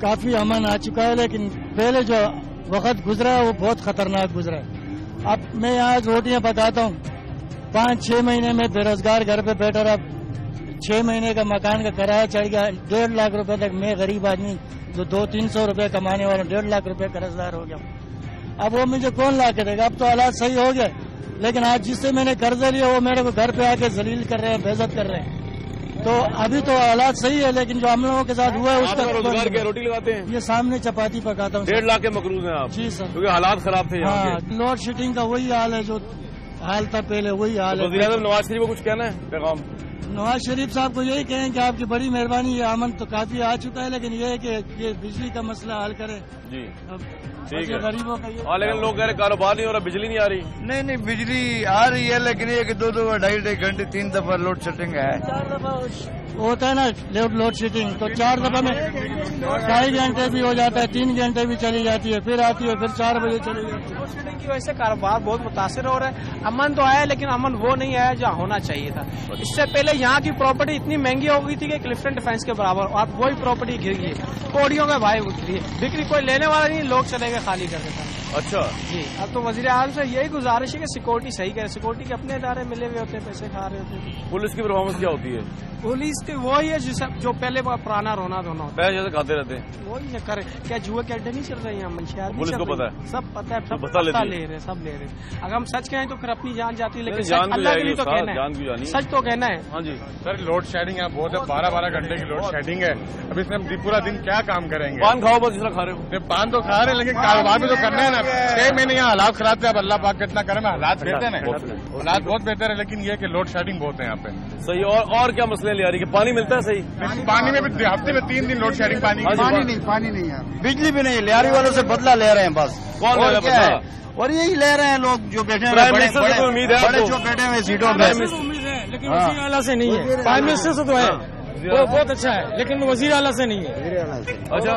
کافی امن آ چکا ہے، لیکن پہلے جو وقت گزرا ہے وہ بہت خطرناک گزرا ہے. اب میں یہاں روٹیاں پکاتا ہوں، 5-6 مہینے میں بے روزگار گھر پہ بیٹھا رہا، 6 مہینے کا مکان کا کرایہ چڑھ گیا 1.5 لاکھ روپے تک. میں غریب آدمی جو 200-300 روپے کمانے والا 1.5 لاکھ روپے قرض دار ہو گیا. اب وہ مجھے کون لا کے دے گا؟ اب تو حالات صحیح ہو گئے، لیکن آج جس سے میں نے قرض لیا وہ میرے کو گھر پہ آ کے ذلیل کر رہے ہیں، بےعزت کر رہے ہیں. تو ابھی تو حالات صحیح ہے، لیکن جو ہم لوگوں کے ساتھ ہوا ہے اس کا روزگار کیا روٹی لگاتے ہیں؟ یہ سامنے چپاتی پکاتا ہوں. 1.5 لاکھ کے مقروض ہیں آپ؟ جی سر، کیونکہ حالات خراب تھے یہاں کے. لوڈ شیڈنگ کا وہی حال ہے جو حال تھا پہلے، وہی حال ہے. وزیر اعظم نواز شریف کو کچھ کہنا ہے پیغام؟ نواز شریف صاحب کو یہی کہیں کہ آپ کی بڑی مہربانی، یہ امن تو کافی آ چکا ہے، لیکن یہ ہے کہ یہ بجلی کا مسئلہ حل کرے. جی ٹھیک ہے، غریبوں کا یہ. لیکن لوگ کہہ رہے کاروبار نہیں ہو رہا، بجلی نہیں آ رہی. نہیں بجلی آ رہی ہے، لیکن یہ کہ 2 2.5 گھنٹے 3 دفعہ لوڈ شیڈنگ ہے. 4 دفعہ ہوتا ہے نا لوڈ شیڈنگ، تو 4 دفعہ میں 2.5 گھنٹے بھی ہو جاتا ہے، 3 گھنٹے بھی چلی جاتی ہے، پھر آتی ہے، پھر 4 بجے چلی جاتی ہے. لوڈ شیڈنگ کی وجہ سے کاروبار بہت متاثر ہو رہا ہے. امن تو آیا لیکن امن وہ نہیں آیا جو ہونا چاہیے تھا. اس سے پہلے یہاں کی پراپرٹی اتنی مہنگی ہو گئی تھی کہ کلفٹن ڈیفینس کے برابر، اور اب وہی پراپرٹی گر گئی ہے، کوڑیوں کے بھائی اتری ہے، بکری کوئی لینے والا نہیں، لوگ چلے گئے خالی کر دیتا. اچھا جی، اب تو وزیر اعظم سے یہی گزارش ہے کہ سیکورٹی صحیح کرے. سیکورٹی کے اپنے ادارے ملے ہوئے ہوتے ہیں، پیسے کھا رہے ہوتے ہیں. پولیس کی پرفارمنس کیا ہوتی ہے؟ پولیس کی وہی ہے جو پہلے پرانا رونا دھونا ہوتا پیسے جیسے کھاتے رہتے ہیں. ہے، وہی نہ کرے. کیا جوئے کے اڈے نہیں چل رہے ہیں منشیات؟ پولیس کو پتا ہے، سب پتا ہے، سب بتا لے رہے ہیں، سب لے رہے ہیں. اگر ہم سچ کہیں تو پھر اپنی جان جاتی ہے، لیکن جان اللہ کے لیے تو کہنا جان کی ہے، جانی سچ تو کہنا ہے. ہاں جی سر لوڈ شیڈنگ یہاں بہت ہے، 12 گھنٹے کی لوڈ شیڈنگ ہے. اب اس میں ہم پورا دن کیا کام کریں گے؟ پان کھاؤ بس، جس طرح کھا رہے ہو. پان تو کھا رہے ہیں لیکن کاروبار بھی تو کرنا ہے نا. 6 مہینے یہاں حالات خراب تھے، اب اللہ پاک کتنا کرے. حالات بہتر ہیں، حالات بہت بہتر ہے، لیکن یہ کہ لوڈ شیڈنگ بہت ہے یہاں پہ. صحیح. اور کیا مسئلے لے آ رہی ہے؟ پانی ملتا ہے صحیح؟ پانی میں بھی ہفتے میں 3 دن لوڈ شیڈنگ. پانی نہیں ہے، بجلی بھی نہیں. لیاری والوں سے بدلہ لے رہے ہیں بس. کون لے رہا ہے؟ اور یہی لے رہے ہیں لوگ جو بیٹھے ہیں، پرائم منسٹر سے امید ہے بڑے جو بیٹھے ہوئے سیٹوں پہ. امید ہے لیکن وزیر اعلیٰ سے نہیں ہے. پرائم منسٹر سے تو ہے، وہ بہت اچھا ہے، لیکن وزیر اعلیٰ سے نہیں ہے. اچھا،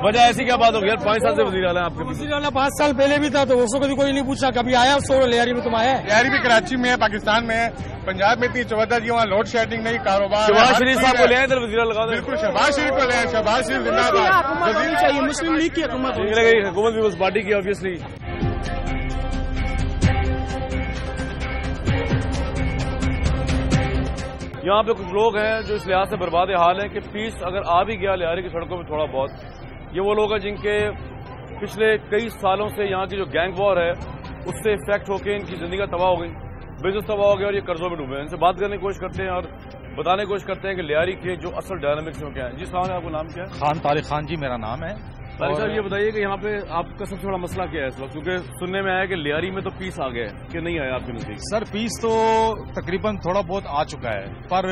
وجہ ایسی کیا بات ہو گئی؟ 5 سال سے وزیر اعلیٰ آپ کے؟ وزیر اعلیٰ 5 سال پہلے بھی تھا تو اس کو کبھی کوئی نہیں پوچھا. کبھی آیا اس کو لیاری میں تم آیا؟ لیاری بھی کراچی میں ہے، پاکستان میں ہے، پنجاب میں اتنی چوہدہ جی وہاں لوڈ شیڈنگ نہیں. کاروبار شہباز شریف صاحب کو لے آئے ادھر وزیر اعلیٰ لگا دیں. بالکل شہباز شریف کو لے آئے. شہباز شریف زندہ باد. چاہیے مسلم لیگ کی حکومت حکومت بھی اس پارٹی کی آبویسلی. یہاں پہ کچھ لوگ ہیں جو اس لحاظ سے برباد حال ہیں کہ پیس اگر آ بھی گیا لیاری کی سڑکوں میں تھوڑا بہت. یہ وہ لوگ ہیں جن کے پچھلے کئی سالوں سے یہاں کی جو گینگ وار ہے اس سے افیکٹ ہو کے ان کی زندگی تباہ ہو گئی، بزنس تباہ ہو گیا اور یہ قرضوں میں ڈوبے ہیں. ان سے بات کرنے کی کوشش کرتے ہیں اور بتانے کی کوشش کرتے ہیں کہ لیاری کے جو اصل ڈائنامکس میں کیا ہے. جی السلام علیکم، آپ کا نام کیا ہے؟ خان طارق خان جی میرا نام ہے. طارق صاحب یہ بتائیے کہ یہاں پہ آپ کا سب سے بڑا مسئلہ کیا ہے اس وقت؟ کیونکہ سننے میں آیا کہ لیاری میں تو پیس آ گیا ہے کہ نہیں آیا آپ کے نزدیک؟ سر پیس تو تقریباً تھوڑا بہت آ چکا ہے، پر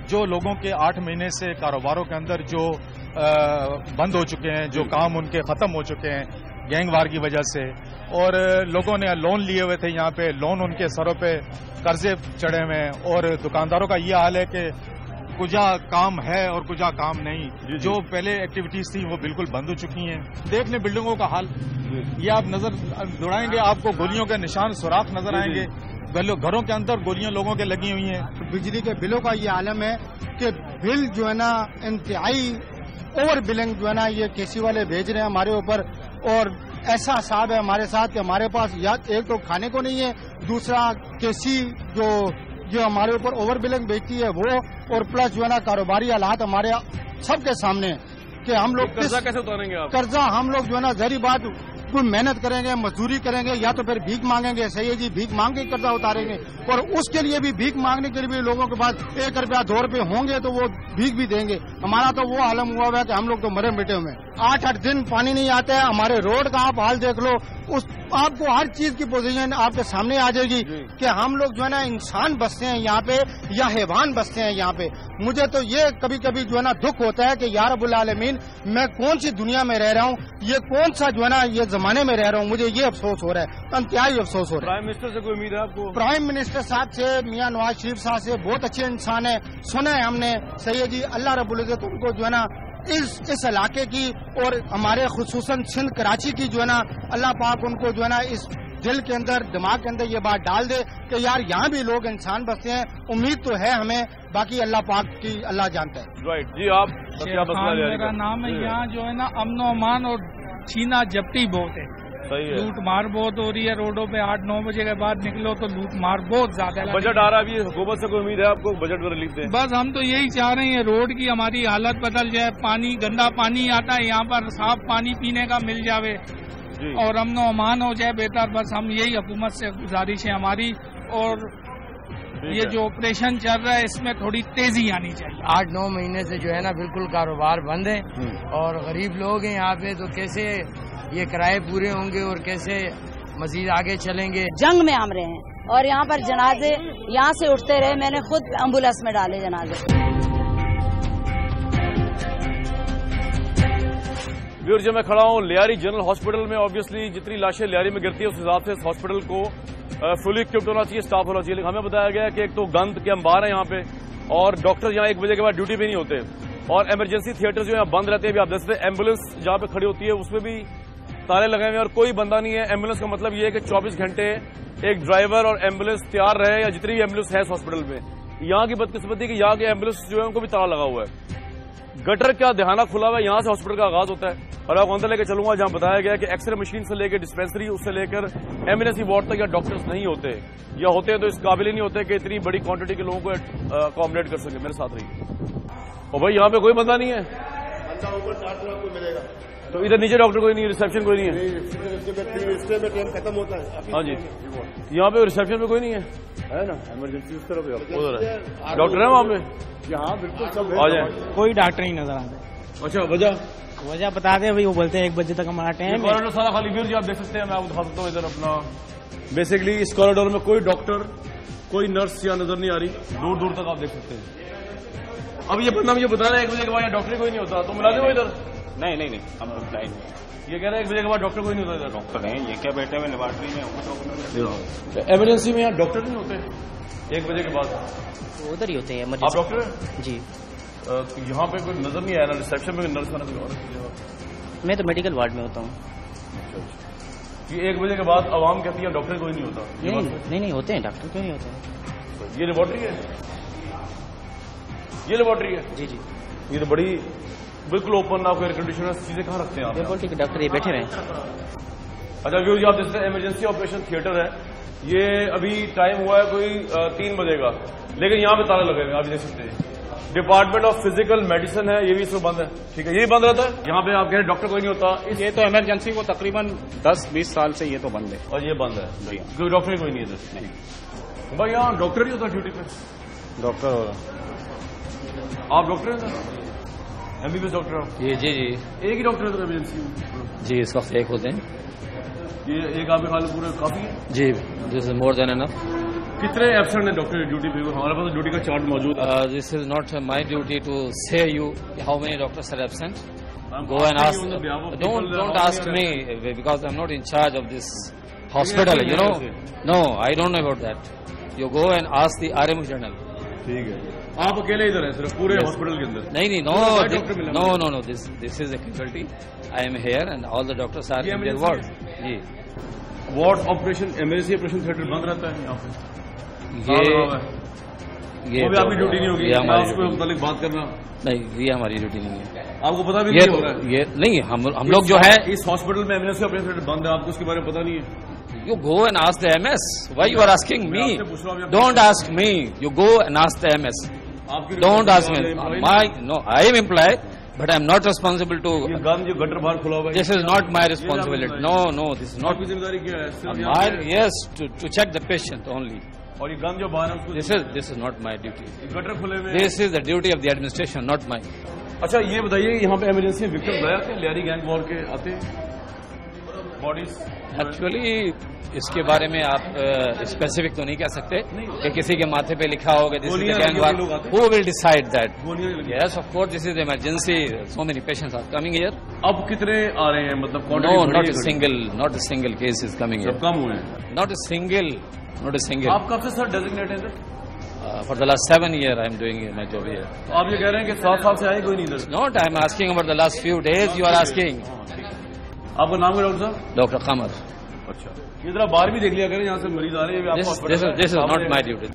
جو لوگوں کے 8 مہینے سے کاروباروں کے اندر جو بند ہو چکے ہیں، جو کام ان کے ختم ہو چکے ہیں گینگ وار کی وجہ سے، اور لوگوں نے لون لیے ہوئے تھے یہاں پہ، لون ان کے سروں پہ قرضے چڑھے ہوئے ہیں، اور دکانداروں کا یہ حال ہے کہ کجا کام ہے اور کجا کام نہیں. جو پہلے ایکٹیویٹیز تھیں وہ بالکل بند ہو چکی ہیں. دیکھ لیں بلڈنگوں کا حال، یہ آپ نظر دوڑائیں گے آپ کو گولیوں کے نشان سوراخ نظر آئیں گے. گھروں کے اندر گولیاں لوگوں کے لگی ہوئی ہیں. بجلی کے بلوں کا یہ عالم ہے کہ بل جو ہے نا انتہائی اوور بلنگ جو ہے نا یہ کیسی والے بھیج رہے ہیں ہمارے اوپر. اور ایسا حساب ہے ہمارے ساتھ کہ ہمارے پاس یا ایک تو کھانے کو نہیں ہے، دوسرا کیسی جو ہمارے اوپر اوور بلنگ بیچتی ہے وہ، اور پلس جو ہے نا کاروباری حالات ہمارے سب کے سامنے کہ ہم لوگ قرضہ کیسے اتاریں گے آپ؟ قرضہ ہم لوگ جو ہے نا ظاہری بات کوئی محنت کریں گے، مزدوری کریں گے، یا تو پھر بھیک مانگیں گے. صحیح ہے جی، بھیک مانگ کے قرضہ اتاریں گے، اور اس کے لیے بھی بھیک مانگنے کے لیے بھی لوگوں کے پاس 1 روپیہ 2 روپے ہوں گے تو وہ بھیک بھی دیں گے. ہمارا تو وہ عالم ہوا ہوا ہے کہ ہم لوگ تو مرے مٹے ہوئے ہیں. 8 دن پانی نہیں آتا ہے. ہمارے روڈ کا آپ حال دیکھ لو، آپ کو ہر چیز کی پوزیشن آپ کے سامنے آ جائے گی کہ ہم لوگ جو ہے نا انسان بستے ہیں یہاں پہ یا حیوان بستے ہیں یہاں پہ. مجھے تو یہ کبھی کبھی جو ہے نا دکھ ہوتا ہے کہ یا رب العالمین میں کون سی دنیا میں رہ رہا ہوں، یہ کون سا جو ہے نا یہ زمانے میں رہ رہا ہوں. مجھے یہ افسوس ہو رہا ہے، انتہائی افسوس ہو رہا ہے. پرائم منسٹر سے کوئی امید ہے آپ کو؟ پرائم منسٹر صاحب سے، میاں نواز شریف صاحب سے، بہت اچھے انسان ہیں، سنا ہے ہم نے. صحیح ہے جی، اللہ رب العزت ان کو جو ہے نا اس علاقے کی اور ہمارے خصوصاً سندھ کراچی کی جو ہے نا اللہ پاک ان کو جو ہے نا اس دل کے اندر دماغ کے اندر یہ بات ڈال دے کہ یار یہاں بھی لوگ انسان بستے ہیں. امید تو ہے ہمیں, باقی اللہ پاک کی اللہ جانتا ہے. رائٹ جی, آپ میرا نام ہے. یہاں جو ہے نا امن و امان اور چھینا جپٹی بہت ہے, لوٹ مار بہت ہو رہی ہے روڈوں پہ. 8-9 بجے کے بعد نکلو تو لوٹ مار بہت زیادہ ہے. بجٹ آ رہا ہے ابھی, حکومت سے کوئی امید ہے آپ کو بجٹ میں ریلیف دیں؟ بس ہم تو یہی چاہ رہے ہیں روڈ کی ہماری حالت بدل جائے, پانی گندا پانی آتا ہے یہاں پر, صاف پانی پینے کا مل جاوے اور امن و امان ہو جائے بہتر. بس ہم یہی حکومت سے گزارش ہے ہماری. اور یہ جو آپریشن چل رہا ہے اس میں تھوڑی تیزی آنی چاہیے. 8-9 مہینے سے جو ہے نا بالکل کاروبار بند ہے اور غریب لوگ ہیں یہاں پہ, تو کیسے یہ کرائے پورے ہوں گے اور کیسے مزید آگے چلیں گے. جنگ میں ہم رہے ہیں اور یہاں پر جنازے یہاں سے اٹھتے رہے. میں نے خود ایمبولینس میں ڈالے جنازے. جب میں کھڑا ہوں لیاری جنرل ہاسپٹل میں, آبویسلی جتنی لاشیں لیاری میں گرتی ہے اس حساب سے اس ہاسپٹل کو فلی اکوپڈ ہونا چاہیے, اسٹاف ہونا چاہیے. لیکن ہمیں بتایا گیا کہ ایک تو گند کے انبار ہیں یہاں پہ, اور ڈاکٹر یہاں 1 بجے کے بعد ڈیوٹی پہ نہیں ہوتے, اور ایمرجنسی تھیٹر جو یہاں بند رہتے ہیں. ابھی آپ دیکھ سکتے ہیں ایمبولینس جہاں پہ کھڑی ہوتی ہے اس میں بھی تالے لگے ہوئے ہیں اور کوئی بندہ نہیں ہے. ایمبولینس کا مطلب یہ ہے کہ 24 گھنٹے ایک ڈرائیور اور ایمبولینس تیار رہے, یا جتنی بھی ایمبولینس ہے اس ہاسپٹل میں. یہاں کی بدقسمتی کہ یہاں کے ایمبولینس جو ہے ان کو بھی تالا لگا ہوا ہے. گٹر کیا دہانہ کھلا ہوا ہے, یہاں سے ہاسپٹل کا آغاز ہوتا ہے. اور آپ کو اندر لے کے چلوں گا جہاں بتایا گیا کہ ایکس رے مشین سے لے کے ڈسپینسری, اس سے لے کر ایمرجنسی وارڈ تک یا ڈاکٹرز نہیں ہوتے, یا ہوتے ہیں تو اس قابل ہی نہیں ہوتے کہ اتنی بڑی کوانٹٹی کے لوگوں کو اکوموڈیٹ کر سکے. میرے ساتھ رہیے. اور بھائی یہاں پہ کوئی بندہ نہیں ہے, تو ادھر نیچے ڈاکٹر کوئی نہیں ہے, ریسپشن کوئی نہیں ہے. ختم ہوتا ہے. ہاں جی, یہاں پہ ریسپشن پہ کوئی نہیں ہے نا, ایمرجنسی اس طرف ادھر ہے ڈاکٹر ہے وہاں پہ. یہاں بالکل سب آ جائیں. کوئی ڈاکٹر نہیں نظر آتا. اچھا, وجہ بتا دیں بھائی, وہ بولتے ہیں 1 بجے تک ہمارا ٹائم ہے. سارا خالی ویر جی آپ دیکھ سکتے ہیں. میں آپ کو دکھا سکتا ہوں ادھر اپنا. بیسکلی اس کوریڈور میں کوئی ڈاکٹر کوئی نرس یہاں نظر نہیں آ رہی, دور دور تک آپ دیکھ سکتے ہیں. اب یہ بندہ مجھے بتا رہا ہے 1 بجے کے بعد یہاں ڈاکٹر کوئی نہیں ہوتا, تو ملازم ہو ادھر؟ نہیں ہم امپلائی. یہ کہہ رہے ہیں 1 بجے کے بعد ڈاکٹر کوئی نہیں ہوتا ادھر. ڈاکٹر ہیں یہ کیا بیٹھے ہوئے لیبارٹری میں. ایمرجنسی میں یہاں ڈاکٹر نہیں ہوتے 1 بجے کے بعد؟ ادھر ہی ہوتے ہیں. آپ ڈاکٹر ہیں جی. یہاں پہ کوئی نظر نہیں آیا نا ریسپشن میں, نرس کا نظر. میں تو میڈیکل وارڈ میں ہوتا ہوں. یہ 1 بجے کے بعد عوام کہتی ہے ڈاکٹر کوئی نہیں ہوتا. نہیں ہوتے ہیں ڈاکٹر, کیوں نہیں ہوتے. یہ لیبارٹری ہے, یہ لیبارٹری ہے. جی جی, یہ تو بڑی بالکل اوپن, آپ کو ایئر کنڈیشنر چیزیں کہاں رکھتے ہیں آپ؟ لیبارٹری کے ڈاکٹر یہ بیٹھے رہے ہیں. اچھا ویو جی, آپ جیسے ایمرجنسی آپریشن تھیٹر ہے, یہ ابھی ٹائم ہوا ہے کوئی 3 بجے کا, لیکن یہاں پہ تالے لگے ہوئے ہیں, آپ دیکھ سکتے ہیں. ڈپارٹمنٹ آف فزیکل میڈیسن ہے, یہ بھی اس میں بند ہے. ٹھیک ہے, یہ بند رہتا ہے. یہاں پہ آپ کہہ رہے ہیں ڈاکٹر کوئی نہیں ہوتا. یہ تو ایمرجنسی کو تقریباً 10-20 سال سے یہ تو بند ہے, اور یہ بند ہے. کوئی ڈاکٹر کوئی نہیں ہے بھائی. یہاں ڈاکٹر نہیں ہوتا ڈیوٹی پہ. ڈاکٹر ہو رہا. آپ ڈاکٹر ہیں sir, M B B S doctor ہو؟ جی جی جی, ایک ہی ڈاکٹر ہے ایمرجنسی میں؟ جی اس وقت ایک ہوتے ہیں. یہ ایک آپ کے خیال پورے کافی ہے؟ جی, دس از مور دین انف. کتنے ایبسنٹ ہیں ڈاکٹر ڈیوٹی پہ؟ ہمارے پاس ڈیوٹی کا چارٹ موجود ہے. This is not my duty to say you how many doctors are absent. Go and ask. Don't ask me because I'm not in charge of this hospital. You know. No, I don't know about that. You go and ask the RMO General. ٹھیک ہے. آپ اکیلے ادھر ہیں صرف پورے hospital کے اندر؟ نہیں, no. This is a casualty. I am here and all the doctors are in their ward. جی. Ward operation emergency operation theatre بند رہتا ہے یہاں پہ. یہ وہ بھی آپ کی ڈیوٹی نہیں ہوگی اس کے متعلق بات کرنا؟ نہیں, یہ ہماری ڈیوٹی نہیں ہے. آپ کو پتا بھی نہیں ہو رہا ہے؟ یہ نہیں, ہم لوگ جو ہے اس ہاسپٹل میں ایمرجنسی آپریشن تھیٹر بند ہے, آپ کو اس کے بارے میں پتا نہیں ہے؟ You go and ask the MS. Why you are asking me? Don't ask me. You go and ask the MS. Don't ask me. No, I am employed, but I am not responsible to. This is not my responsibility. No, this is not. Yes, to check the patient only. This is not my duty. This is the duty of the administration, not mine. اچھا یہ بتائیے, یہاں پہ emergency victims آئے آتے ہیں Lyari gang war کے آتے باڈیز؟ ایکچولی اس کے بارے میں آپ اسپیسیفک تو نہیں کہہ سکتے کہ کسی کے ماتھے پہ لکھا ہوگا this is the gang war. Who will decide that? Yes of course, this is emergency, so many patients are coming here. اب کتنے آ رہے ہیں مطلب؟ No, not a single case is coming here. کم ہوئے ہیں؟ Not a single. آپ کب سے سر ڈیزگنیٹ ہیں سر؟ For the last 7 years I am doing my job here. آپ یہ کہہ رہے ہیں کہ 7 سال سے آئے کوئی نہیں ادھر؟ Not, I am asking about the last few days you are asking. آپ کا نام ہے ڈاکٹر صاحب؟ ڈاکٹر قمر. اچھا. یہ ذرا باہر بھی دیکھ لیا کریں, یہاں سے مریض آ رہے ہیں. This is not my duty.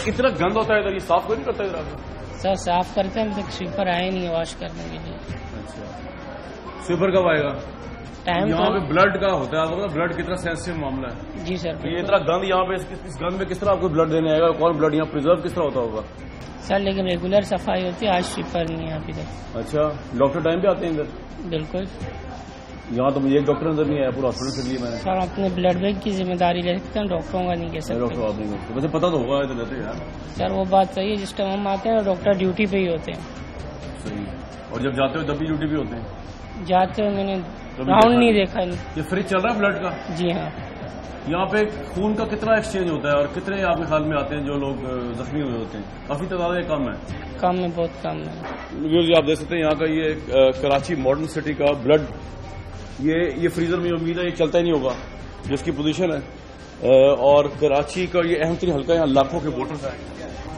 اتنا گند ہوتا ہے ادھر, یہ صاف کوئی نہیں کرتا ادھر؟ سر صاف کرتے ہیں, ابھی تک سویپر آئے نہیں واش کرنے کے لیے. اچھا, سویپر کب آئے گا؟ ٹائم یہاں پہ بلڈ کا ہوتا ہے, آپ کو بلڈ کتنا سینسٹیو معاملہ ہے. جی سر. یہ اتنا گند یہاں پہ, اس گند میں کس طرح آپ کو بلڈ دینے آئے گا؟ کون بلڈ یہاں پرزرو کس طرح ہوتا ہوگا؟ سر لیکن ریگولر صفائی ہوتی ہے, آج سویپر نہیں ہے ابھی تک. اچھا, ڈاکٹر ٹائم پہ آتے ہیں ادھر؟ بالکل. یہاں تو مجھے ایک ڈاکٹر نظر نہیں آیا پورا ہاسپٹل سے لیے میں نے. سر اپنے بلڈ بینک کی ذمہ داری لے سکتے ہیں, ڈاکٹروں کا نہیں کہہ سکتے. ڈاکٹر آپ نہیں کرتے, ویسے پتا تو ہوگا ادھر رہتے یار. سر وہ بات صحیح ہے, جس ٹائم ہم آتے ہیں ڈاکٹر ڈیوٹی پہ ہی ہوتے ہیں. صحیح. اور جب جاتے ہو تب بھی ڈیوٹی پہ ہوتے ہیں؟ جاتے ہو میں نے راؤنڈ نہیں دیکھا. یہ فریج چل رہا ہے بلڈ کا؟ جی ہاں. یہاں پہ خون کا کتنا ایکسچینج ہوتا ہے اور کتنے آپ کے خیال میں آتے ہیں جو لوگ زخمی ہوئے ہوتے ہیں؟ کافی تعداد ہے, کم ہے؟ کم ہے, بہت کم ہے. آپ دیکھ سکتے ہیں یہاں کا یہ کراچی ماڈرن سٹی کا بلڈ, یہ فریزر میں امید ہے یہ چلتا ہی نہیں ہوگا جس کی پوزیشن ہے. اور کراچی کا یہ اہم ترین حلقہ, یہاں لاکھوں کے ووٹرز ہیں,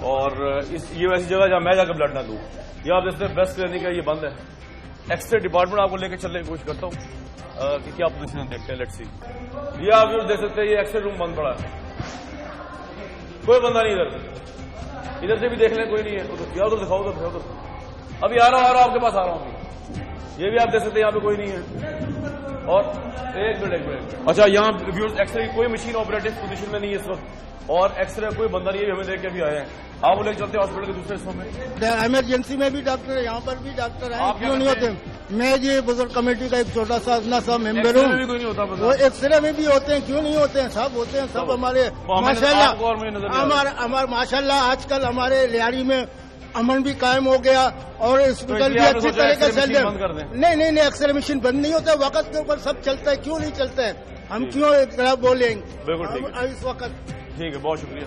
اور یہ ویسی جگہ جہاں میں جا کے بلڈ نہ دوں. یہ آپ دیکھتے ہیں بیسٹ کلینک ہے, یہ بند ہے. ایکس رے ڈپارٹمنٹ آپ کو لے کے چلنے کی کوشش کرتا ہوں کہ کیا پوزیشن دیکھتے ہیں, لیٹس سی. یہ آپ جو دیکھ سکتے ہیں یہ ایکس رے روم بند پڑا ہے, کوئی بندہ نہیں ادھر سے بھی دیکھ لیں کوئی نہیں ہے. ادھر دکھاؤ, ادھر دکھاؤ, ابھی آ رہا ہوں آپ کے پاس آ رہا ہوں. یہ بھی آپ دیکھ سکتے ہیں یہاں پہ کوئی نہیں ہے. اور ایک منٹ. اچھا, یہاں ایکس رے کی کوئی مشین آپریٹو پوزیشن میں نہیں ہے اس وقت, اور ایکس رے کوئی بندہ نہیں ہے, ہمیں دیکھ کے بھی آئے ہیں. آپ لے کے چلتے ہیں ہاسپٹل کے دوسرے حصوں میں. ایمرجنسی میں بھی ڈاکٹر ہے, یہاں پر بھی ڈاکٹر ہیں, کیوں نہیں ہوتے؟ میں یہ بزرگ کمیٹی کا ایک چھوٹا سا اپنا سا ممبر ہوں. وہ ایکس رے میں بھی ہوتے ہیں, کیوں نہیں ہوتے ہیں؟ سب ہوتے ہیں, سب ہمارے ماشاء اللہ. ہمارے ماشاء اللہ آج کل ہمارے لیاری میں امن بھی قائم ہو گیا, اور ہاسپٹل بھی اچھی طریقے سے. نہیں, ایکس رے مشین بند نہیں ہوتا, وقت کے اوپر سب چلتا ہے. کیوں نہیں چلتا ہے؟ ہم کیوں بولیں اس وقت؟ ٹھیک ہے, بہت شکریہ.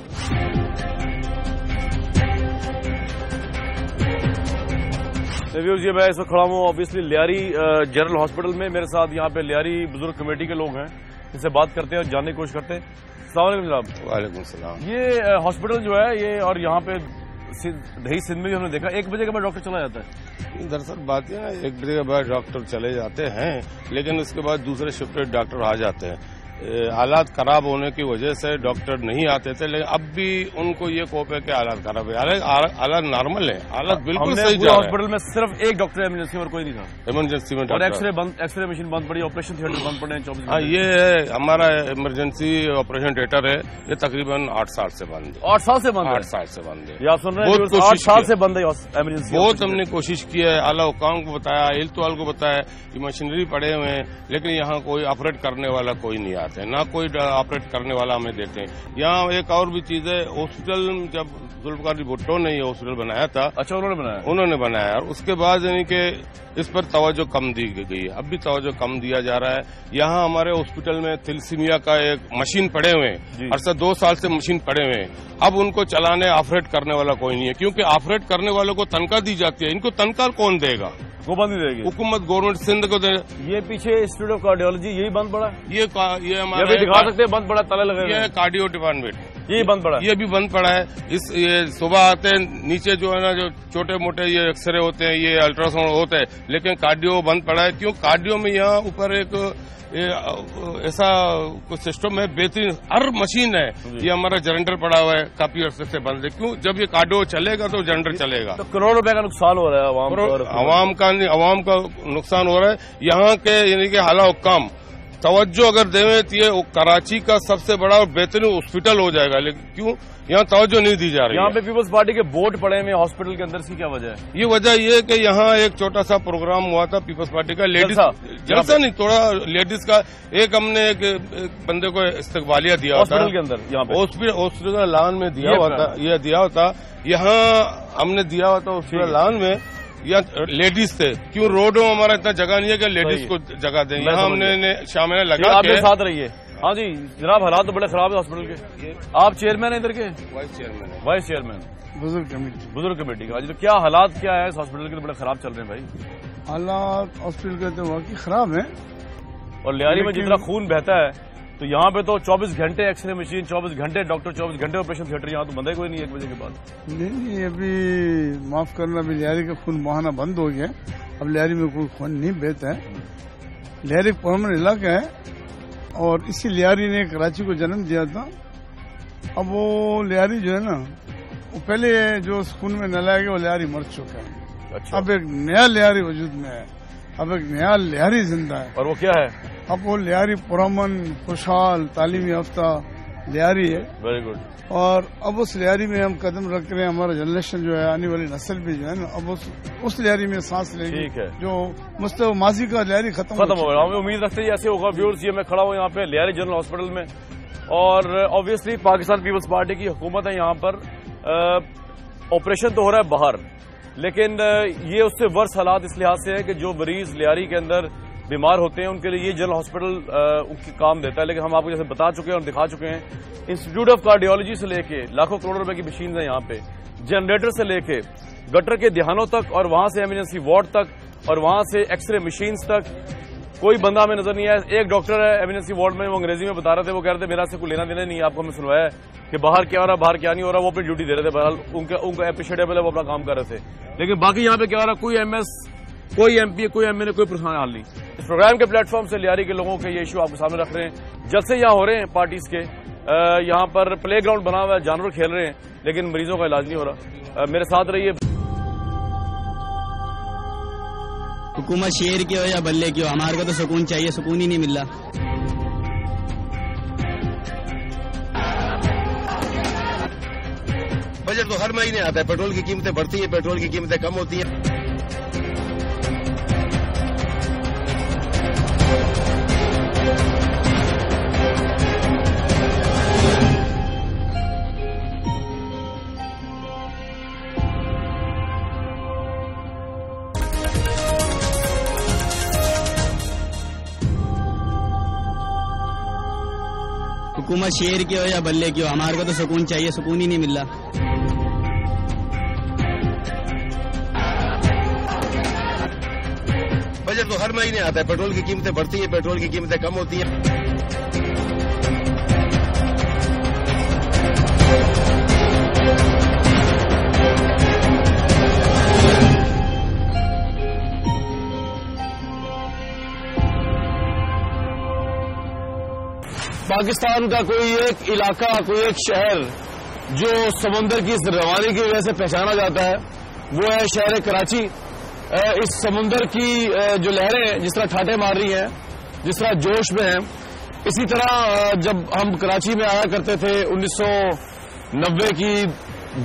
یہ میں اس وقت کھڑا ہوں آبویسلی لیاری جنرل ہاسپٹل میں. میرے ساتھ یہاں پہ لیاری بزرگ کمیٹی کے لوگ ہیں, ان سے بات کرتے ہیں اور جاننے کی کوشش کرتے ہیں. السلام علیکم جناب. وعلیکم السلام. یہ ہاسپٹل جو ہے یہ, اور یہاں پہ دہی سندھ میں بھی ہم نے دیکھا 1 بجے کے بعد ڈاکٹر چلا جاتا ہے. دراصل بات یہ ہے 1 بجے کے بعد ڈاکٹر چلے جاتے ہیں, لیکن اس کے بعد دوسرے شفٹ ڈاکٹر آ جاتے ہیں. حالات خراب ہونے کی وجہ سے ڈاکٹر نہیں آتے تھے, لیکن اب بھی ان کو یہ کوپ ہے کہ حالات خراب ہے. حالات نارمل ہیں, حالات بالکل صحیح جا رہے ہیں. ہاسپٹل میں صرف ایک ڈاکٹر ایمرجنسی اور کوئی نہیں تھا. ایمرجنسی میں اور ایکس رے مشین بند پڑی, آپریشن تھیٹر بند پڑے ہیں 24 گھنٹے. ہاں, یہ ہمارا ایمرجنسی آپریشن تھیٹر ہے, یہ تقریباً 8 سال سے بند ہے. 8 سال سے بند ہے. 8 سال سے بند ہے. یہ آپ سن رہے ہیں, 8 سال سے بند ہے ایمرجنسی. بہت ہم نے کوشش کی ہے, اعلیٰ حکام کو بتایا, ہیلتھ والوں کو بتایا, یہ مشینری پڑے ہوئے ہیں, لیکن یہاں کوئی آپریٹ کرنے والا کوئی نہیں آتے, نہ کوئی آپریٹ کرنے والا ہمیں دیتے ہیں. یہاں ایک اور بھی چیز ہے, ہاسپٹل جب ذوالفقار بھٹو نے یہ ہاسپٹل بنایا تھا. اچھا, انہوں نے بنایا, اور اس کے بعد یعنی کہ اس پر توجہ کم دی گئی ہے. اب بھی توجہ کم دیا جا رہا ہے. یہاں ہمارے ہاسپٹل میں تھیلیسیمیا کا ایک مشین پڑے ہوئے ہیں, عرصہ 2 سال سے مشین پڑے ہوئے ہیں. اب ان کو چلانے آپریٹ کرنے والا کوئی نہیں ہے, کیونکہ آپریٹ کرنے والوں کو تنخواہ دی جاتی ہے. ان کو تنخواہ کون دے گا؟ وہ بند دے گی حکومت, گورنمنٹ سندھ کو دے. یہ پیچھے انسٹیٹیوٹ آف کارڈیولوجی یہی بند پڑا ہے. یہ ہمارا دکھا سکتے ہیں بند پڑا, تلے لگے. یہ کارڈیو ڈپارٹمنٹ یہ بند پڑا ہے. یہ بھی بند پڑا ہے. یہ صبح آتے ہیں, نیچے جو ہے نا جو چھوٹے موٹے یہ ایکس رے ہوتے ہیں, یہ الٹرا ساؤنڈ ہوتا ہے, لیکن کارڈیو بند پڑا ہے. کیوں؟ کارڈیو میں یہاں اوپر ایک ایسا کچھ سسٹم ہے بہترین, ہر مشین ہے. یہ ہمارا جنریٹر پڑا ہوا ہے, کافی عرصے سے بند ہے. کیوں؟ جب یہ کارڈیو چلے گا تو جنریٹر چلے گا. کروڑ روپے کا نقصان ہو رہا ہے عوام کا نقصان ہو رہا ہے. یہاں کے یعنی کہ اعلیٰ حکام توجہ اگر دیں تو یہ کراچی کا سب سے بڑا اور بہترین ہاسپٹل ہو جائے گا, لیکن کیوں یہاں توجہ نہیں دی جا رہی. یہاں پہ پیپلز پارٹی کے بورڈ پڑے ہوئے ہاسپٹل کے اندر, اس کی کیا وجہ ہے؟ یہ وجہ یہ ہے کہ یہاں ایک چھوٹا سا پروگرام ہوا تھا پیپلز پارٹی کا, لیڈیز جلسہ نہیں, تھوڑا لیڈیز کا. ایک ہم نے ایک بندے کو استقبالیہ دیا ہوتا ہاسپٹل کے اندر, ہاسپٹل کا لان میں دیا ہوا تھا. یہ دیا ہوتا یہاں ہم نے دیا ہوتا ہاسپٹل لان میں, یا لیڈیز تھے. کیوں روڈوں ہمارا اتنا جگہ نہیں ہے کہ لیڈیز کو جگہ دیں. یہاں ہم نے شامل لگا. آپ کے ساتھ رہیے. ہاں جی جناب, حالات تو بڑے خراب ہیں ہاسپٹل کے. آپ چیئرمین ہیں ادھر کے؟ وائس چیئرمین بزرگ کمیٹی کا. تو کیا حالات کیا ہے اس ہاسپٹل کے؟ تو بڑے خراب چل رہے ہیں بھائی حالات. ہاسپٹل کے تو واقعی خراب ہیں, اور لیاری میں جتنا خون بہتا ہے تو یہاں پہ تو 24 گھنٹے ایکس رے مشین، 24 گھنٹے ڈاکٹر، 24 گھنٹے آپریشن تھیٹر، یہاں تو بندہ کوئی نہیں 1 بجے کے بعد. نہیں ابھی معاف کرنا، ابھی لیاری کا خون بہانا بند ہو گیا. اب لیاری میں کوئی خون نہیں بہتا ہے. لیاری پرامن علاقہ ہے اور اسی لیاری نے کراچی کو جنم دیا تھا. اب وہ لیاری جو ہے نا، وہ پہلے جو خون میں نہ لائے گا وہ لیاری مر چکا ہے. اب ایک نیا لیاری وجود میں ہے، اب ایک نیا لیاری زندہ ہے. اور وہ کیا ہے؟ اب وہ لیاری پرامن، خوشحال، تعلیمی یافتہ لیاری ہے. Very good. اور اب اس لیاری میں ہم قدم رکھ رہے ہیں. ہمارا جنریشن جو ہے، آنے والی نسل بھی جو ہے نا، اب اس لیاری میں سانس لے گی. ٹھیک ہے. جو ماضی کا لیاری ختم ہو گیا. ہم امید رکھتے ہیں ایسے ہوگا. ویورز، یہ میں کھڑا ہوں یہاں پہ لیاری جنرل ہاسپٹل میں، اور آبویسلی پاکستان پیپلز پارٹی کی حکومت ہے یہاں پر. آپریشن تو ہو رہا ہے باہر، لیکن یہ اس سے ورس حالات اس لحاظ سے ہے کہ جو مریض لیاری کے اندر بیمار ہوتے ہیں ان کے لیے یہ جنرل ہاسپٹل کام دیتا ہے. لیکن ہم آپ کو جیسے بتا چکے ہیں اور دکھا چکے ہیں، انسٹیٹیوٹ آف کارڈیولوجی سے لے کے لاکھوں کروڑ روپے کی مشینز ہیں یہاں پہ، جنریٹر سے لے کے گٹر کے دہانوں تک، اور وہاں سے ایمرجنسی وارڈ تک، اور وہاں سے ایکس رے مشینز تک. کوئی بندہ ہمیں نظر نہیں آیا. ایک ڈاکٹر ہے ایمرجنسی وارڈ میں، وہ انگریزی میں بتا رہے تھے. وہ کہہ رہے تھے میرا سے کوئی لینا دینا نہیں. آپ کو ہمیں سنوایا ہے کہ باہر کیا ہو رہا ہے، باہر کیا نہیں ہو رہا. وہ اپنی ڈیوٹی دے رہے تھے. بہرحال ان کا اپریشیٹیبل ہے، وہ اپنا کام کر رہے تھے. لیکن باقی یہاں پہ کیا ہو رہا ہے، کوئی ایم ایس، کوئی ایم پی، کوئی ایم ایل اے، کوئی پرسنل حال نہیں. اس پروگرام کے پلیٹ فارم سے لیاری کے لوگوں کے یہ ایشو آپ کے سامنے رکھ رہے ہیں. جلسے یہاں ہو رہے ہیں پارٹیز کے. یہاں پر پلے گراؤنڈ بنا ہوا ہے، جانور کھیل رہے ہیں، لیکن مریضوں کا علاج نہیں ہو رہا. میرے ساتھ رہیے. حکومت شیر کی ہو یا بلے کی ہو، ہمارے کو تو سکون چاہیے، سکون ہی نہیں مل رہا. بجٹ تو ہر مہینے آتا ہے. پیٹرول کی قیمتیں بڑھتی ہیں، پیٹرول کی قیمتیں کم ہوتی ہیں. حکومت شیر کی ہو یا بلے کی ہو، ہمارے کو تو سکون چاہیے، سکون ہی نہیں مل رہا. بجٹ تو ہر مہینے آتا ہے. پیٹرول کی قیمتیں بڑھتی ہیں، پیٹرول کی قیمتیں کم ہوتی ہیں. پاکستان کا کوئی ایک علاقہ، کوئی ایک شہر جو سمندر کی اس روانی کی وجہ سے پہچانا جاتا ہے، وہ ہے شہر کراچی. اس سمندر کی جو لہریں جس طرح ٹھاٹے مار رہی ہیں، جس طرح جوش میں ہیں، اسی طرح جب ہم کراچی میں آیا کرتے تھے 1990 کی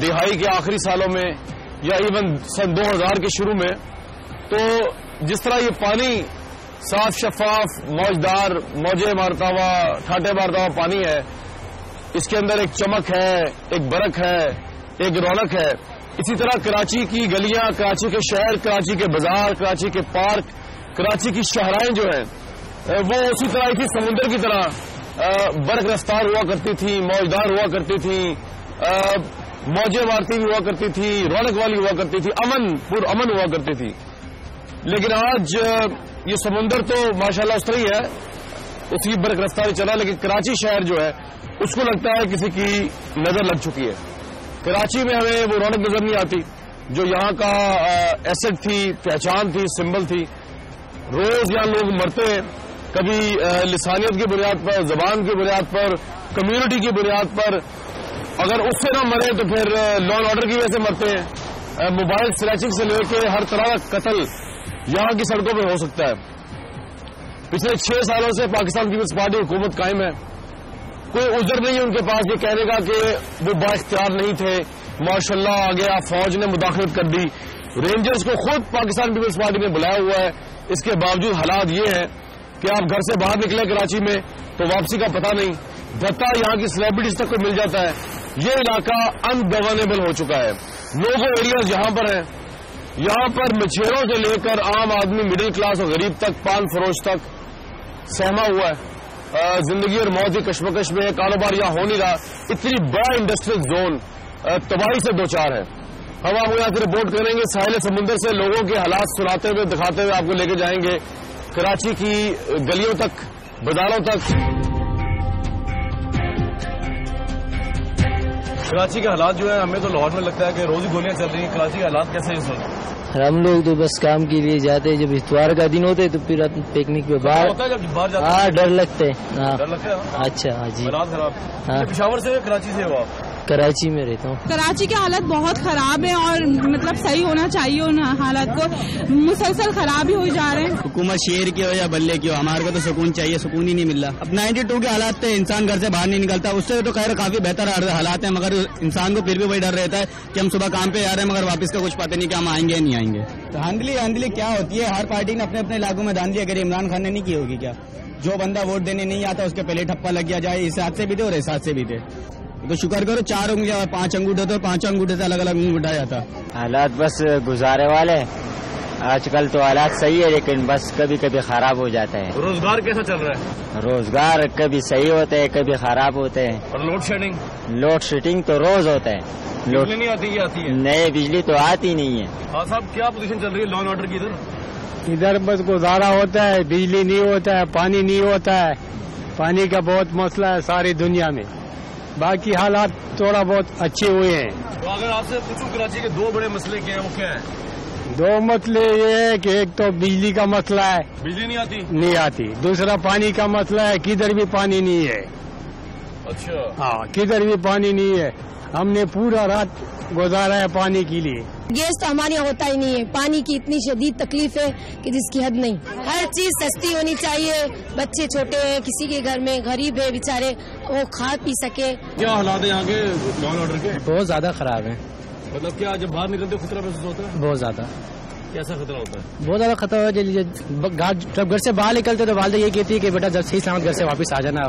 دہائی کے آخری سالوں میں، یا ایون سن 2000 کے شروع میں، تو جس طرح یہ پانی صاف شفاف موجدار موجے مارتا ہوا ٹھاٹے مارتا ہوا پانی ہے، اس کے اندر ایک چمک ہے، ایک برق ہے، ایک رونق ہے. اسی طرح کراچی کی گلیاں، کراچی کے شہر، کراچی کے بازار، کراچی کے پارک، کراچی کی شاہراہیں جو ہیں وہ اسی طرح اسی سمندر کی طرح برق رفتار ہوا کرتی تھی، موجدار ہوا کرتی تھی، موجیں مارتی بھی ہوا کرتی تھی، رونق والی ہوا کرتی تھی، پر امن ہوا کرتی تھی. لیکن آج یہ سمندر تو ماشاءاللہ اس طرح ہی ہے، اس کی برق رفتاری چلا، لیکن کراچی شہر جو ہے اس کو لگتا ہے کسی کی نظر لگ چکی ہے. کراچی میں ہمیں وہ رونق نظر نہیں آتی جو یہاں کا ایسٹ تھی، پہچان تھی، سمبل تھی. روز یہاں لوگ مرتے ہیں، کبھی لسانیت کی بنیاد پر، زبان کی بنیاد پر، کمیونٹی کی بنیاد پر. اگر اس سے نہ مرے تو پھر لا اینڈ آرڈر کی وجہ سے مرتے ہیں. موبائل سنیچنگ سے لے کے ہر طرح کا قتل یہاں کی سڑکوں پہ ہو سکتا ہے. پچھلے 6 سالوں سے پاکستان پیپلز پارٹی حکومت قائم ہے. کوئی عذر نہیں ہے ان کے پاس یہ کہنے کا کہ وہ با اختیار نہیں تھے، ماشاءاللہ آ گیا، فوج نے مداخلت کر دی. رینجرز کو خود پاکستان پیپلز پارٹی نے بلایا ہوا ہے. اس کے باوجود حالات یہ ہیں کہ آپ گھر سے باہر نکلے کراچی میں تو واپسی کا پتہ نہیں. بھتہ یہاں کی سیلیبریٹیز تک کو مل جاتا ہے. یہ علاقہ انگورنیبل ہو چکا ہے. لوگو ایریاز یہاں پر ہیں، یہاں پر مچھیروں سے لے کر عام آدمی، مڈل کلاس اور غریب تک، پان فروش تک سہما ہوا ہے. زندگی اور موت کی کشمکش میں کاروبار یہاں ہو نہیں رہا. اتنی بڑا انڈسٹریل زون تباہی سے دوچار ہے. ہم آپ کو یہاں سے رپورٹ کریں گے ساحل سمندر سے، لوگوں کے حالات سناتے ہوئے، دکھاتے ہوئے آپ کو لے کے جائیں گے کراچی کی گلیوں تک، بازاروں تک. کراچی کے حالات جو ہے ہمیں تو لاہور میں لگتا ہے کہ روز ہی گولیاں چل رہی ہیں. کراچی کے حالات کیسے ہیں اس وقت؟ ہم لوگ تو بس کام کے لیے جاتے ہیں, جب اتوار کا دن ہوتے تو پھر پکنک پہ باہر. ہاں ڈر لگتا ہے. ڈر لگتا ہے. اچھا جی. حالات خراب. پشاور سے کراچی سے ہو آپ؟ کراچی میں رہتا ہوں. کراچی کے حالات بہت خراب ہیں اور مطلب صحیح ہونا چاہیے ان حالات کو, مسلسل خراب ہی ہو جا رہے ہیں. حکومت شہر کی ہو یا بلے کی ہو, ہمارے کو تو سکون چاہیے, سکون ہی نہیں مل رہا. اب 92 کے حالات تھے, انسان گھر سے باہر نہیں نکلتا, اس سے تو خیر کافی بہتر حالات ہیں, مگر انسان کو پھر بھی وہی ڈر رہتا ہے کہ ہم صبح کام پہ آ رہے ہیں مگر واپس کا کچھ پتہ نہیں کہ ہم آئیں گے یا نہیں آئیں گے. دھاندلی کیا ہوتی ہے, ہر پارٹی نے اپنے اپنے علاقوں میں دھاندلی اگر عمران خان نے نہیں کی ہوگی کیا؟ جو بندہ ووٹ دینے نہیں آتا اس کے پہلے ٹھپا لگ گیا جائے, اس ہاتھ سے بھی تھے اور اس ہاتھ سے بھی تھے. تو شکر کرو 4 انگلی 5 انگوٹھے تو 5 انگوٹھے سے الگ الگ منہ اٹھایا جاتا. حالات بس گزارے والے, آج کل تو حالات صحیح ہے لیکن بس کبھی کبھی خراب ہو جاتا ہے. روزگار کیسا چل رہا ہے؟ روزگار کبھی صحیح ہوتے ہیں کبھی خراب ہوتے ہیں. اور لوڈ شیڈنگ تو روز ہوتا ہے. بجلی نہیں آتی, آتی ہے؟ نہیں, بجلی تو آتی نہیں ہے. ہاں صاحب, کیا پوزیشن چل رہی ہے لا اینڈ آرڈر کی ادھر بس گزارا ہوتا ہے, بجلی نہیں ہوتا ہے, پانی نہیں ہوتا ہے. پانی کا بہت مسئلہ ہے ساری دنیا میں, باقی حالات تھوڑا بہت اچھے ہوئے ہیں. تو اگر آپ سے پوچھوں کراچی کے 2 بڑے مسئلے کیا ہیں, وہ کیا ہیں؟ 2 مسئلے یہ ہے کہ ایک تو بجلی کا مسئلہ ہے, بجلی نہیں آتی. دوسرا پانی کا مسئلہ ہے, کدھر بھی پانی نہیں ہے. اچھا. ہاں, کدھر بھی پانی نہیں ہے. ہم نے پورا رات گزارا ہے پانی کے لیے. گیس تو ہمارے یہاں ہوتا ہی نہیں ہے. پانی کی اتنی شدید تکلیف ہے کہ جس کی حد نہیں. ہر چیز سستی ہونی چاہیے. بچے چھوٹے ہیں, کسی کے گھر میں غریب ہے بیچارے, وہ کھا پی سکے. کیا حالات ہیں یہاں کے لا اینڈ آرڈر کے؟ بہت زیادہ خراب ہیں. مطلب کیا جب باہر نکلتے خطرہ محسوس ہوتا ہے؟ بہت زیادہ. کیسا خطرہ ہوتا ہے؟ بہت زیادہ خطرہ ہوتا ہے. جب گھر سے باہر نکلتے تو والدہ یہ کہتی ہے کہ بیٹا جب صحیح سلامت گھر سے واپس آ جانا.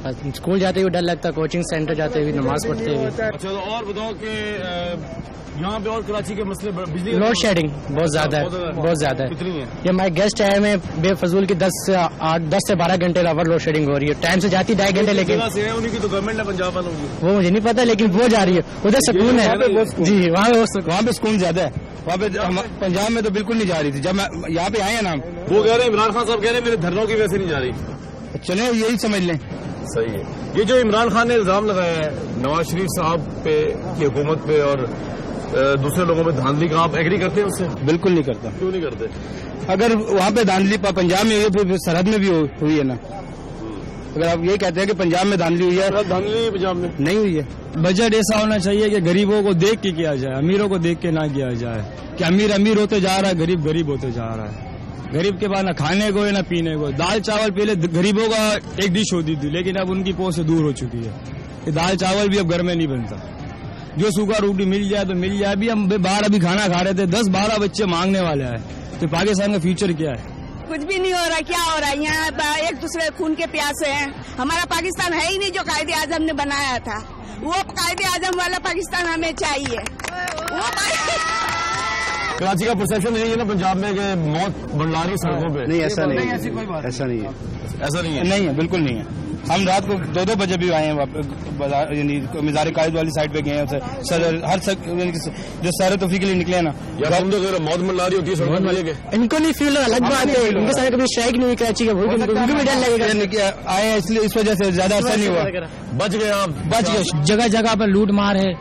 آپ اسکول جاتے ہوئے ڈر لگتا ہے, کوچنگ سینٹر جاتے ہوئے, نماز پڑھتے ہوئے. اچھا, تو اور بتاؤ کہ یہاں پہ اور کراچی کے مسئلے بجلی لوڈ شیڈنگ بہت زیادہ ہے, بہت زیادہ ہے. کتنی ہے؟ یہ ہمارے گیسٹ آئے میں بے فضول کی 10 سے 12 گھنٹے لوڈ شیڈنگ ہو رہی ہے. ٹائم سے جاتی 2.5 گھنٹے, لیکن انہیں کی تو گورنمنٹ ہے پنجاب والوں کی, وہ مجھے نہیں پتا, لیکن وہ جا رہی ہے. ادھر سکون ہے جی, وہاں پہ سکون زیادہ ہے. وہاں پہ پنجاب میں تو بالکل نہیں جا رہی تھی. جب میں یہاں پہ آئے ہیں نا, وہ کہہ رہے ہیں عمران خان صاحب کہہ رہے ہیں میرے دھرنوں کی وجہ سے نہیں جا رہی. چلے یہی سمجھ لیں. صحیح ہے. یہ جو عمران خان نے الزام لگایا ہے نواز شریف صاحب پہ کی حکومت پہ اور دوسرے لوگوں پہ دھاندلی کا, آپ ایگری کرتے ہیں اس سے؟ بالکل نہیں کرتا. کیوں نہیں کرتے؟ اگر وہاں پہ دھاندلی پنجاب میں ہوئی, سرحد میں بھی ہوئی ہے نا. اگر آپ یہ کہتے ہیں کہ پنجاب میں دھاندلی ہوئی ہے, دھاندلی پنجاب میں نہیں ہوئی ہے. بجٹ ایسا ہونا چاہیے کہ غریبوں کو دیکھ کے کیا جائے, امیروں کو دیکھ کے نہ کیا جائے. کہ امیر ہوتے جا رہا ہے, غریب غریب ہوتے جا رہا ہے. غریب کے بعد نہ کھانے کو ہے نہ پینے کو. دال چاول پہلے غریبوں کا ایک ڈش ہوتی تھی, لیکن اب ان کی پہنچ سے دور ہو چکی ہے. کہ دال چاول بھی اب گھر میں نہیں بنتا. جو سوکھا روٹی مل جائے تو مل جائے. ابھی ہم باہر ابھی کھانا کھا رہے تھے, 10-12 بچے مانگنے والے ہیں. تو پاکستان کا فیوچر کیا ہے؟ کچھ بھی نہیں ہو رہا. کیا ہو رہا ہے یہاں؟ ایک دوسرے خون کے پیاسے ہیں. ہمارا پاکستان ہے ہی نہیں جو قائد اعظم نے بنایا تھا. وہ قائد اعظم والا پاکستان ہمیں چاہیے. کراچی کا پرسپشن یہی ہے نا پنجاب میں کہ موت بڑھلا رہی سڑکوں پہ. نہیں, ایسا نہیں ہے. ایسا نہیں ہے. ایسا نہیں ہے, بالکل نہیں ہے. ہم رات کو 2 بجے بھی آئے ہیں, یعنی مزار قائد والی سائڈ پہ گئے ہیں. ہر جو سیر تفریح کے لیے نکلے نا, موت بڑھلا رہی ہوتی ہے سڑکوں پہ. ان کو نہیں فیل الگ بات ہے. ان کے ساتھ کبھی اسٹرائک نہیں ہوئی کراچی کا, آئے ہیں اس لیے اس وجہ سے زیادہ اثر نہیں ہوا. بچ گئے آپ, بچ گئے. جگہ جگہ پر لوٹ مار ہے,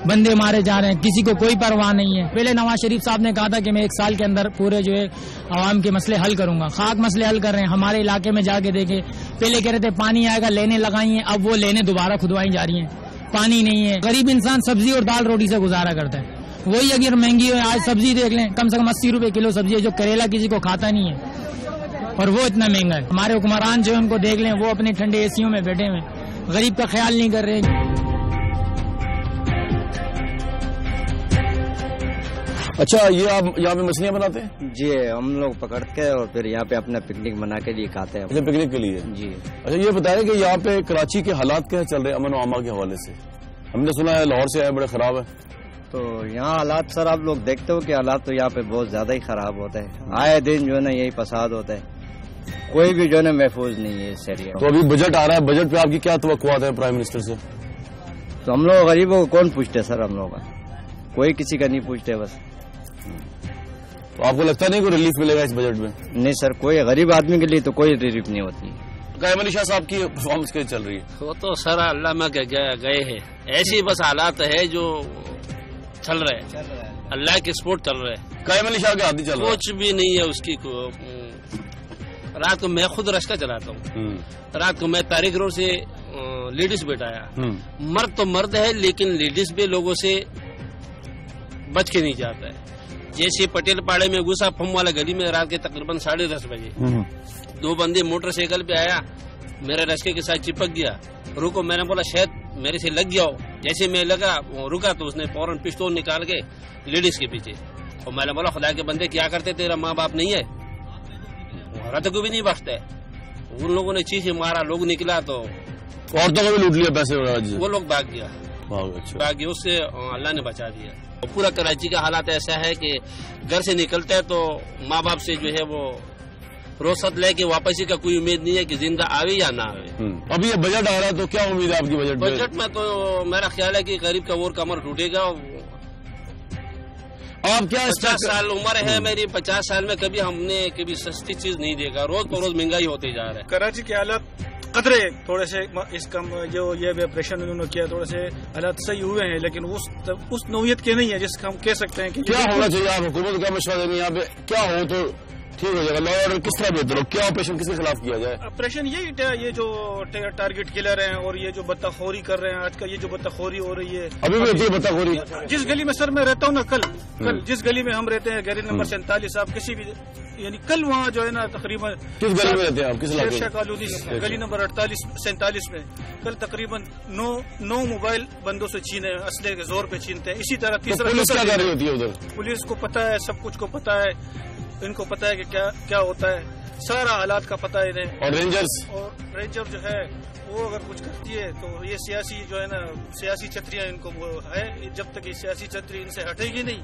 بندے مارے جا رہے ہیں, کسی کو کوئی پرواہ نہیں ہے. پہلے نواز شریف صاحب نے کہا تھا کہ میں 1 سال کے اندر پورے جو ہے عوام کے مسئلے حل کروں گا. خاک مسئلے حل کر رہے ہیں. ہمارے علاقے میں جا کے دیکھے, پہلے کہہ رہے تھے پانی آئے گا, لینے لگائی ہیں, اب وہ لینے دوبارہ کھدوائی جا رہی ہیں. پانی نہیں ہے. غریب انسان سبزی اور دال روٹی سے گزارا کرتا ہے. وہی اگر مہنگی ہو, آج سبزی دیکھ لیں کم سے کم 80 روپے کلو سبزی ہے, جو کریلا کسی کو کھاتا نہیں ہے, اور وہ اتنا مہنگا ہے. ہمارے حکمران جو ہے ان کو دیکھ لیں, وہ اپنے ٹھنڈے اے سیوں میں بیٹھے ہوئے, غریب کا خیال نہیں کر رہے. اچھا, یہ آپ یہاں پہ مچھلیاں بناتے ہیں؟ جی, ہم لوگ پکڑتے ہیں اور پھر یہاں پہ اپنا پکنک بنا کے لیے کھاتے ہیں. اچھا, پکنک کے لیے. جی. اچھا, یہ بتائیں کہ یہاں پہ کراچی کے حالات کیا چل رہے ہیں امن و امان کے حوالے سے؟ ہم نے سنا ہے لاہور سے آئے بڑے خراب ہے. تو یہاں حالات سر آپ لوگ دیکھتے ہو کہ حالات تو یہاں پہ بہت زیادہ ہی خراب ہوتا ہے. آئے دن جو ہے نا یہی فساد ہوتا ہے. کوئی بھی جو ہے نا محفوظ نہیں ہے اس ایریا. تو ابھی بجٹ آ رہا ہے, بجٹ پہ آپ کی کیا توقعات ہے پرائم منسٹر سے؟ تو ہم لوگ غریبوں کو کون پوچھتے سر؟ ہم لوگ کوئی کسی کا نہیں پوچھتے. بس تو آپ کو لگتا نہیں کوئی ریلیف ملے گا اس بجٹ میں؟ نہیں سر, کوئی غریب آدمی کے لیے تو کوئی ریلیف نہیں ہوتی. قائم علی شاہ صاحب کی پرفارمنس کیسے چل رہی ہے؟ وہ تو سر اللہ میں گئے ہیں، ایسی بس حالات ہے جو چل رہے، اللہ کے سپورٹ چل رہے. قائم علی شاہ کے ہاتھ چل رہا ہے، کچھ بھی نہیں ہے اس کی. رات کو میں خود رشکہ چلاتا ہوں، رات کو میں طارق روڈ سے لیڈیز بیٹھایا. مرد تو مرد ہے لیکن لیڈیز بھی لوگوں سے بچ کے نہیں جاتا ہے. جیسے پٹیل پاڑے میں گھسا پھم والا گلی میں رات کے تقریباً 10:30 بجے 2 بندے موٹر سائیکل پہ آیا، میرے رشکے کے ساتھ چپک گیا. رکو، میں نے بولا شاید میرے سے لگ گیا ہو. جیسے میں رکا تو اس نے فوراً پستول نکال کے لیڈیز کے پیچھے. اور میں نے بولا خدا کے بندے کیا کرتے، تیرا ماں باپ نہیں ہے؟ عورتوں کو بھی نہیں بخشتا ہے. ان لوگوں نے چیخ مارا، لوگ نکلا تو عورتوں کو بھی لوٹ لیا پیسے. وہ لوگ بھاگ گیا، اس سے اللہ نے بچا دیا. پورا کراچی کا حالات ایسا ہے کہ گھر سے نکلتا ہے تو ماں باپ سے جو ہے وہ روسد لے کے واپسی کا کوئی امید نہیں ہے کہ زندہ آوے یا نہ آوے. ابھی یہ بجٹ آ رہا ہے تو کیا امید ہے آپ کی بجٹ میں؟ بجٹ میں تو میرا خیال ہے کہ غریب کا اور کمر ٹوٹے گا. آپ کیا 50 سال عمر ہے میری، 50 سال میں کبھی ہم نے کبھی سستی چیز نہیں دیکھا. روز پر روز مہنگائی ہوتے جا رہا ہے. کراچی کے حالات قدرے تھوڑے سے اس کم جو یہ بھی آپریشن انہوں نے کیا، تھوڑے سے حالات صحیح ہوئے ہیں لیکن اس نوعیت کے نہیں ہے جس کا ہم کہہ سکتے ہیں کہ کیا ہونا چاہیے. آپ حکومت کا مشورہ دیں گے یہاں پہ کیا ہو تو ٹھیک ہو جائے گا؟ لا آرڈر کس طرح بہتر ہو؟ کیا آپریشن کس کے خلاف کیا جائے؟ آپریشن یہ جو ٹارگیٹ کلر ہیں اور یہ جو بتہ خوری کر رہے ہیں آج کل، یہ جو بتہ خوری ہو رہی ہے ابھی بھی ہوتی ہے بتہ خوری. جس گلی میں سر میں رہتا ہوں نا، کل جس گلی میں ہم رہتے ہیں گلی نمبر 47، آپ کسی بھی یعنی کل وہاں جو ہے نا تقریباً کس گلی میں رہتے ہیں آپ؟ کس علاقے شاہ کالونی گلی نمبر 47 میں کل تقریباً 9 موبائل بندوں سے چھینے، اسلحے کے زور پہ چھینتے ہیں. اسی طرح تیسرا پولیس کیا کر رہی ہوتی ہے ادھر؟ پولیس کو پتا ہے، سب کچھ کو پتا ہے، ان کو پتا ہے کہ کیا ہوتا ہے، سارا حالات کا پتا ہے انہیں. اور رینجر جو ہے وہ اگر کچھ کرتی ہے تو یہ سیاسی جو ہے نا سیاسی چھتریاں ان کو وہ ہے. جب تک یہ سیاسی چھتری ان سے ہٹے گی نہیں،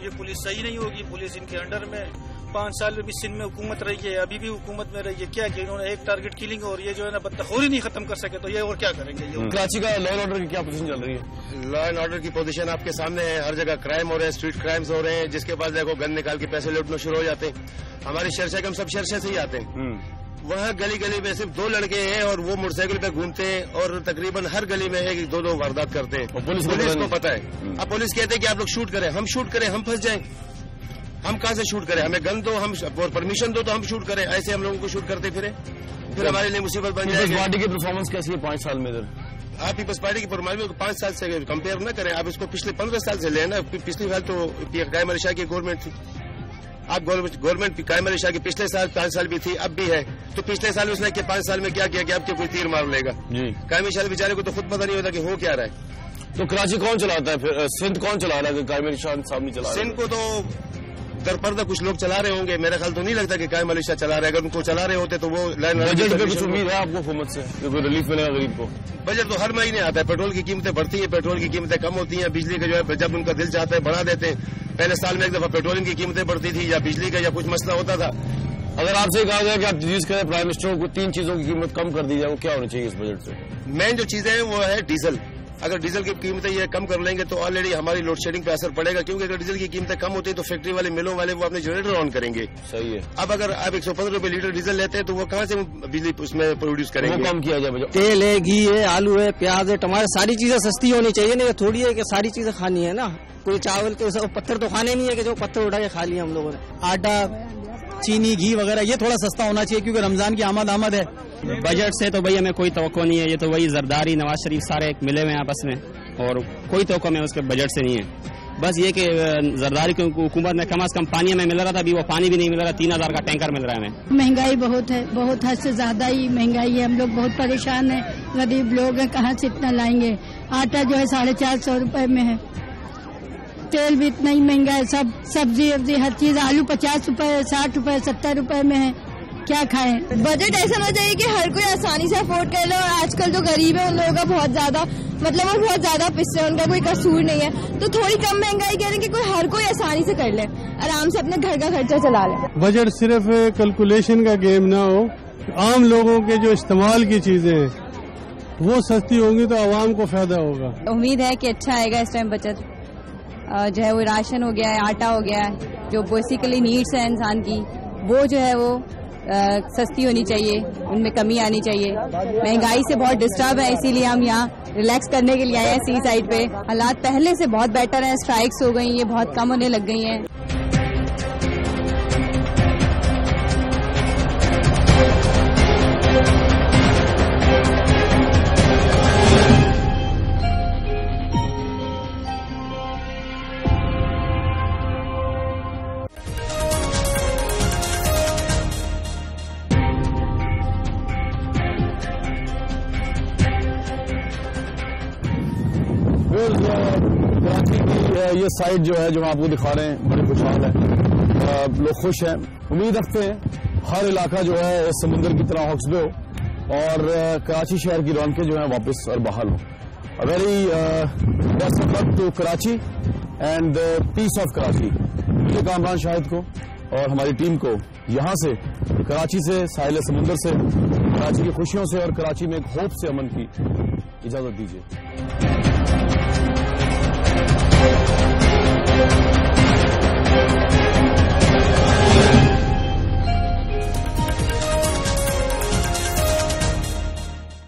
یہ پولیس صحیح نہیں ہوگی. پولیس ان کے انڈر میں 5 سال میں بھی سندھ میں حکومت رہی ہے، ابھی بھی حکومت میں رہی ہے. کیا کہ انہوں نے ایک ٹارگیٹ کلنگ اور یہ جو ہے نا بدتخوری نہیں ختم کر سکے تو یہ اور کیا کریں گے. کراچی کا لا اینڈ آرڈر کی کیا پوزیشن چل رہی ہے؟ لا اینڈ آرڈر کی پوزیشن آپ کے سامنے ہے. ہر جگہ کرائم ہو رہے ہیں، اسٹریٹ کرائمز ہو رہے ہیں. جس کے پاس دیکھو گن نکال کے پیسے لوٹنا شروع ہو جاتے ہیں. ہمارے شرشے کے ہم سب شرشے سے ہی آتے ہیں. وہاں گلی گلی میں صرف 2 لڑکے ہیں اور وہ موٹر سائیکل پہ گھومتے ہیں اور تقریباً ہر گلی میں 1-2 واردات کرتے ہیں. پولیس کو پتا ہے. اب پولیس کہتے ہیں کہ آپ لوگ شوٹ کریں، ہم شوٹ کریں ہم پھنس جائیں. ہم کہاں سے شوٹ کریں؟ ہمیں گن دو، ہم پرمیشن دو تو ہم شوٹ کریں. ایسے ہم لوگوں کو شوٹ کرتے پھر ہمارے لیے مصیبت بن جائے گی. پارٹی کی پرفارمنس کیسی ہے 5 سال میں ادھر؟ آپ پیپلز پارٹی کی پرفارمنس 5 سال سے کمپیئر نہ کریں. آپ اس کو پچھلے 15 سال سے لیں نا. پچھلی سال تو قائم علی شاہ کی گورنمنٹ تھی. آپ گورنمنٹ قائم علی شاہ کی پچھلے سال 5 سال بھی تھی، اب بھی ہے. تو پچھلے سال اس نے 5 سال میں کیا کیا کہ آپ کے کوئی تیر مار لے گا. قائم علی شاہ بیچارے کو تو خود پتہ نہیں ہوتا کہ ہو کیا رہا ہے. تو کراچی کون چلاتا ہے پھر؟ سندھ کون چلا رہا ہے؟ قائم علی شاہ صاحب نہیں چلا رہا. سندھ کو تو در پردہ کچھ لوگ چلا رہے ہوں گے. میرا خیال تو نہیں لگتا کہ قائم علی شاہ چلا رہے. اگر ان کو چلا رہے ہوتے تو وہ بجٹ پہ کچھ امید ہے آپ کو حکومت سے کہ کوئی ریلیف ملے گا غریب کو؟ بجٹ تو ہر مہینے آتا ہے. پیٹرول کی قیمتیں بڑھتی ہیں، پیٹرول کی قیمتیں کم ہوتی ہیں. بجلی کا جو ہے جب ان کا دل چاہتا ہے بڑھا دیتے ہیں. پہلے سال میں ایک دفعہ پیٹرول کی قیمتیں بڑھتی تھی یا بجلی کا یا کچھ مسئلہ ہوتا تھا. اگر آپ سے کہا جائے کہ آپ تجویز کریں پرائم منسٹر کو 3 چیزوں کی قیمت کم کر دی جائے، وہ کیا ہونا چاہیے اس بجٹ سے؟ مین جو چیزیں ہیں وہ ہے ڈیزل. اگر ڈیزل کی قیمتیں یہ کم کر لیں گے تو آلریڈی ہماری لوڈ شیڈنگ پہ اثر پڑے گا. کیونکہ اگر ڈیزل کی قیمتیں کم ہوتی ہیں تو فیکٹری والے ملوں والے وہ اپنے جنریٹر آن کریں گے. صحیح ہے. اب اگر آپ 115 روپے لیٹر ڈیزل لیتے ہیں تو وہ کہاں سے بجلی اس میں پروڈیوس کریں گے؟ وہ کم کیا جائے. تیل ہے، گھی ہے، آلو ہے، پیاز ہے، ٹماٹر، ساری چیزیں سستی ہونی چاہیے. نہیں تھوڑی ہے کہ ساری چیزیں کھانی ہے نا. کوئی چاول کے پتھر تو کھانے نہیں ہے کہ جو پتھر اٹھا کے کھا لیا ہم لوگوں نے. آٹا، چینی، گھی وغیرہ یہ تھوڑا سستا ہونا چاہیے کیونکہ رمضان کی آمد ہے. بجٹ سے تو بھائی ہمیں کوئی توقع نہیں ہے. یہ تو وہی زرداری نواز شریف سارے ایک ملے ہوئے ہیں آپس میں اور کوئی توقع میں اس کے بجٹ سے نہیں ہے. بس یہ کہ زرداری کی حکومت میں کم از کم پانی ہمیں مل رہا تھا، ابھی وہ پانی بھی نہیں مل رہا. 3000 کا ٹینکر مل رہا ہے ہمیں. مہنگائی بہت ہے، بہت حد سے زیادہ ہی مہنگائی ہے. ہم لوگ بہت پریشان ہیں، غریب لوگ ہیں، کہاں سے اتنا لائیں گے. آٹا جو ہے 450 روپے میں ہے، تیل بھی اتنا ہی مہنگا ہے. سب سبزی ہر چیز، آلو 50 روپے 60 روپے 70 روپے میں ہے. کیا کھائیں؟ بجٹ ایسا ہونا چاہیے کہ ہر کوئی آسانی سے افورڈ کر لے. اور آج کل جو غریب ہے ان لوگوں کا بہت زیادہ وہ بہت زیادہ پسے، ان کا کوئی قصور نہیں ہے. تو تھوڑی کم مہنگائی کہہ رہے ہیں کہ ہر کوئی آسانی سے کر لے، آرام سے اپنے گھر کا خرچہ چلا لے. بجٹ صرف کیلکولیشن کا گیم نہ ہو. عام لوگوں کے جو استعمال کی چیزیں ہیں وہ سستی ہوں گی تو عوام کو فائدہ ہوگا. امید ہے کہ اچھا آئے گا اس ٹائم. بچت جو ہے وہ راشن ہو گیا ہے، آٹا ہو گیا ہے، جو بیسیکلی نیڈس ہے انسان کی، وہ جو ہے وہ سستی ہونی چاہیے، ان میں کمی آنی چاہیے. مہنگائی سے بہت ڈسٹرب ہے، اسی لیے ہم یہاں ریلیکس کرنے کے لیے آئے ہیں سی سائڈ پہ. حالات پہلے سے بہت بیٹر ہیں، اسٹرائکس ہو گئی، یہ بہت کم ہونے لگ گئی ہیں. کراچی کی یہ سائٹ جو ہے جو ہم آپ کو دکھا رہے ہیں بڑے خوشحال ہے، لوگ خوش ہیں. امید رکھتے ہیں ہر علاقہ جو ہے اس سمندر کی طرح حوصلے ہو اور کراچی شہر کی رونقیں جو ہیں واپس اور بحال ہوں. Very best of luck to Karachi and peace of Karachi. مجھے کامران شاہد کو اور ہماری ٹیم کو یہاں سے کراچی سے ساحل سمندر سے کراچی کی خوشیوں سے اور کراچی میں ایک ہوپ سے امن کی اجازت دیجیے.